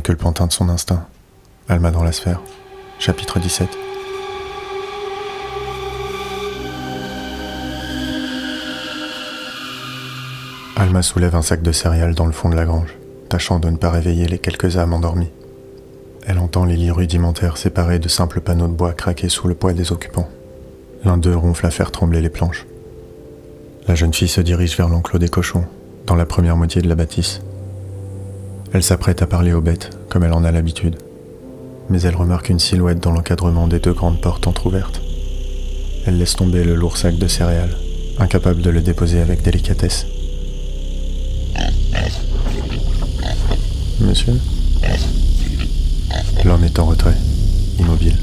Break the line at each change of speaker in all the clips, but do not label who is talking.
que le pantin de son instinct. Alma dans la sphère. Chapitre 17. Alma soulève un sac de céréales dans le fond de la grange, tâchant de ne pas réveiller les quelques âmes endormies. Elle entend les lits rudimentaires séparés de simples panneaux de bois craquer sous le poids des occupants. L'un d'eux ronfle à faire trembler les planches. La jeune fille se dirige vers l'enclos des cochons, dans la première moitié de la bâtisse. Elle s'apprête à parler aux bêtes, comme elle en a l'habitude. Mais elle remarque une silhouette dans l'encadrement des deux grandes portes entr'ouvertes. Elle laisse tomber le lourd sac de céréales, incapable de le déposer avec délicatesse. Monsieur ? L'homme est en retrait, immobile.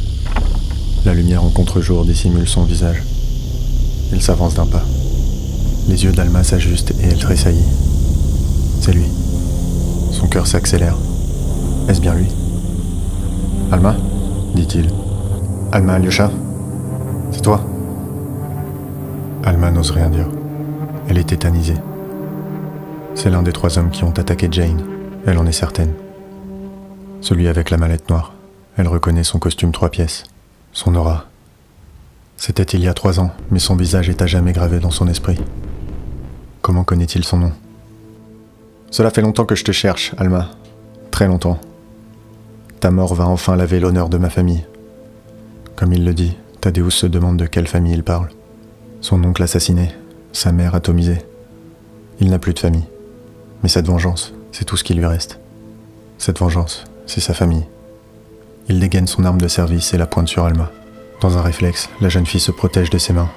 La lumière en contre-jour dissimule son visage. Il s'avance d'un pas. Les yeux d'Alma s'ajustent et elle tressaillit. C'est lui. Son cœur s'accélère. Est-ce bien lui ? Alma ? Dit-il. Alma Alyosha ? C'est toi ? Alma n'ose rien dire. Elle est tétanisée. C'est l'un des 3 hommes qui ont attaqué Jane. Elle en est certaine. Celui avec la mallette noire. Elle reconnaît son costume 3 pièces. Son aura. C'était il y a 3 ans, mais son visage est à jamais gravé dans son esprit. Comment connaît-il son nom ? Cela fait longtemps que je te cherche, Alma. Très longtemps. Ta mort va enfin laver l'honneur de ma famille. Comme il le dit, Thaddeus se demande de quelle famille il parle. Son oncle assassiné, sa mère atomisée. Il n'a plus de famille. Mais cette vengeance, c'est tout ce qui lui reste. Cette vengeance, c'est sa famille. Il dégaine son arme de service et la pointe sur Alma. Dans un réflexe, la jeune fille se protège de ses mains.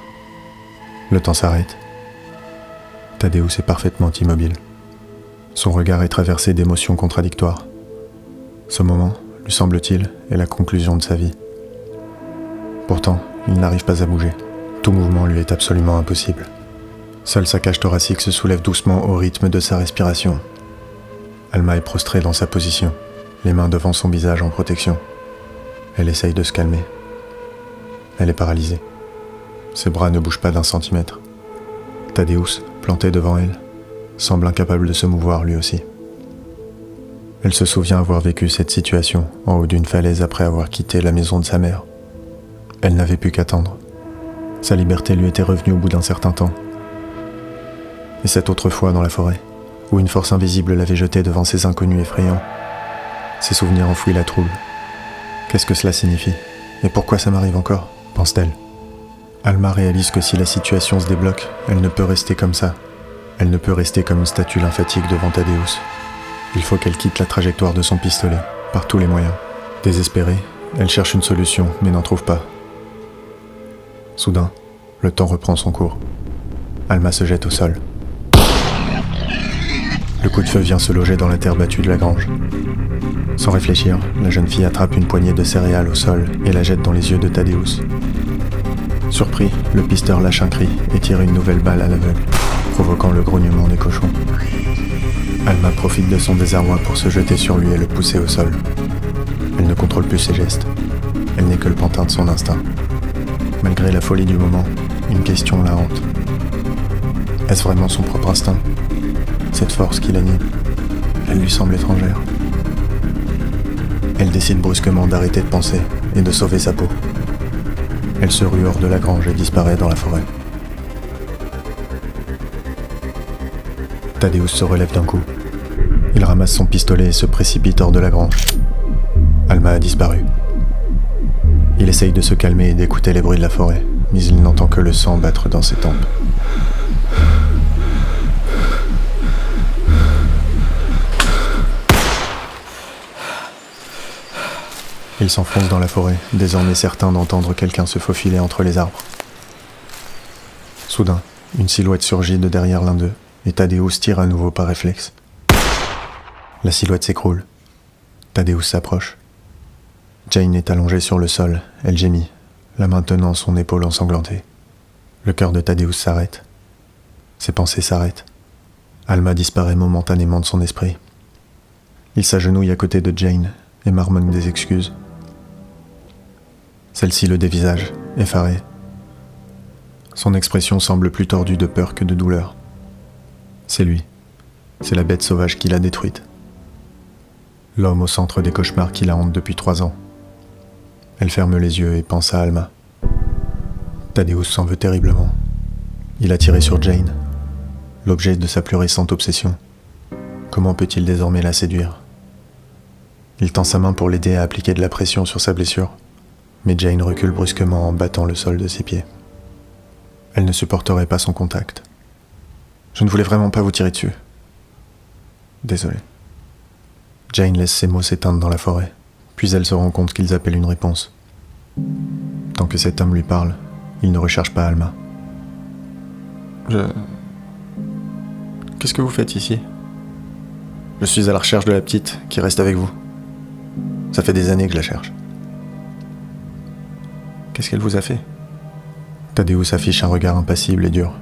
Le temps s'arrête. Thaddeus est parfaitement immobile. Son regard est traversé d'émotions contradictoires. Ce moment, lui semble-t-il, est la conclusion de sa vie. Pourtant, il n'arrive pas à bouger. Tout mouvement lui est absolument impossible. Seule sa cage thoracique se soulève doucement au rythme de sa respiration. Alma est prostrée dans sa position, les mains devant son visage en protection. Elle essaye de se calmer. Elle est paralysée. Ses bras ne bougent pas d'1 centimètre. Thaddeus, planté devant elle, semble incapable de se mouvoir lui aussi. Elle se souvient avoir vécu cette situation en haut d'une falaise après avoir quitté la maison de sa mère. Elle n'avait plus qu'attendre. Sa liberté lui était revenue au bout d'un certain temps. Et cette autre fois dans la forêt, où une force invisible l'avait jetée devant ces inconnus effrayants. Ses souvenirs enfouis la troublent. Qu'est-ce que cela signifie ? Et pourquoi ça m'arrive encore ? Pense-t-elle. Alma réalise que si la situation se débloque, elle ne peut rester comme ça. Elle ne peut rester comme une statue lymphatique devant Thaddeus. Il faut qu'elle quitte la trajectoire de son pistolet, par tous les moyens. Désespérée, elle cherche une solution, mais n'en trouve pas. Soudain, le temps reprend son cours. Alma se jette au sol. Le coup de feu vient se loger dans la terre battue de la grange. Sans réfléchir, la jeune fille attrape une poignée de céréales au sol et la jette dans les yeux de Thaddeus. Surpris, le pisteur lâche un cri et tire une nouvelle balle à l'aveugle, provoquant le grognement des cochons. Alma profite de son désarroi pour se jeter sur lui et le pousser au sol. Elle ne contrôle plus ses gestes. Elle n'est que le pantin de son instinct. Malgré la folie du moment, une question la hante. Est-ce vraiment son propre instinct ? Cette force qui l'anime, elle lui semble étrangère. Elle décide brusquement d'arrêter de penser et de sauver sa peau. Elle se rue hors de la grange et disparaît dans la forêt. Thaddeus se relève d'un coup. Il ramasse son pistolet et se précipite hors de la grange. Alma a disparu. Il essaye de se calmer et d'écouter les bruits de la forêt, mais il n'entend que le sang battre dans ses tempes. Il s'enfonce dans la forêt, désormais certain d'entendre quelqu'un se faufiler entre les arbres. Soudain, une silhouette surgit de derrière l'un d'eux, et Thaddeus tire à nouveau par réflexe. La silhouette s'écroule. Thaddeus s'approche. Jane est allongée sur le sol, elle gémit, la main tenant son épaule ensanglantée. Le cœur de Thaddeus s'arrête. Ses pensées s'arrêtent. Alma disparaît momentanément de son esprit. Il s'agenouille à côté de Jane et marmonne des excuses. Celle-ci le dévisage, effarée. Son expression semble plus tordue de peur que de douleur. C'est lui. C'est la bête sauvage qui l'a détruite. L'homme au centre des cauchemars qui la hante depuis 3 ans. Elle ferme les yeux et pense à Alma. Thaddeus s'en veut terriblement. Il a tiré sur Jane, l'objet de sa plus récente obsession. Comment peut-il désormais la séduire? Il tend sa main pour l'aider à appliquer de la pression sur sa blessure, mais Jane recule brusquement en battant le sol de ses pieds. Elle ne supporterait pas son contact. Je ne voulais vraiment pas vous tirer dessus. Désolé. Jane laisse ses mots s'éteindre dans la forêt, puis elle se rend compte qu'ils appellent une réponse. Tant que cet homme lui parle, il ne recherche pas Alma. Qu'est-ce que vous faites ici? Je suis à la recherche de la petite qui reste avec vous. Ça fait des années que je la cherche. Qu'est-ce qu'elle vous a fait? Thaddeus affiche un regard impassible et dur.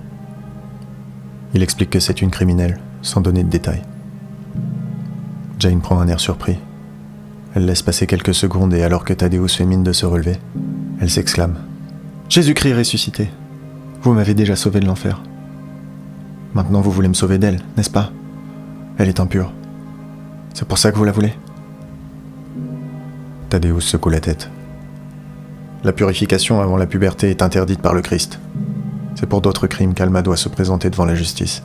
Il explique que c'est une criminelle, sans donner de détails. Jane prend un air surpris. Elle laisse passer quelques secondes et alors que Thaddeus fait mine de se relever, elle s'exclame. « Jésus-Christ ressuscité! Vous m'avez déjà sauvé de l'enfer. Maintenant vous voulez me sauver d'elle, n'est-ce pas? Elle est impure. C'est pour ça que vous la voulez ?» Thaddeus secoue la tête. La purification avant la puberté est interdite par le Christ. C'est pour d'autres crimes qu'Alma doit se présenter devant la justice.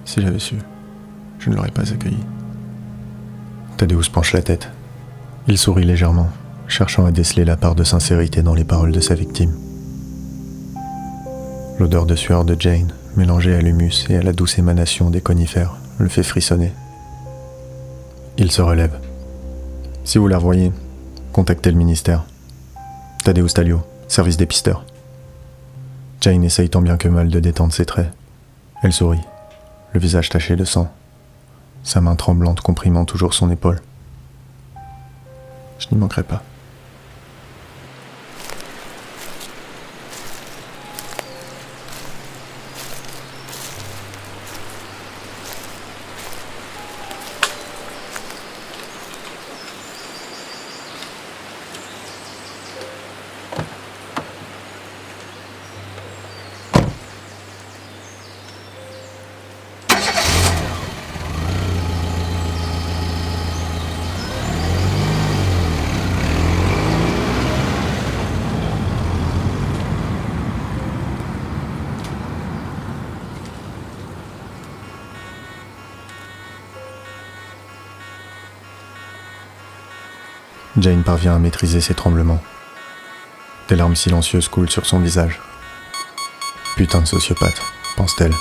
Si j'avais su, je ne l'aurais pas accueilli. Thaddeus penche la tête. Il sourit légèrement, cherchant à déceler la part de sincérité dans les paroles de sa victime. L'odeur de sueur de Jane, mélangée à l'humus et à la douce émanation des conifères, le fait frissonner. Il se relève. Si vous la revoyez, contactez le ministère. Thaddeus Talio, service dépisteur. Jane essaye tant bien que mal de détendre ses traits. Elle sourit, le visage taché de sang, sa main tremblante comprimant toujours son épaule. Je n'y manquerai pas. Jane parvient à maîtriser ses tremblements. Des larmes silencieuses coulent sur son visage. Putain de sociopathe, pense-t-elle.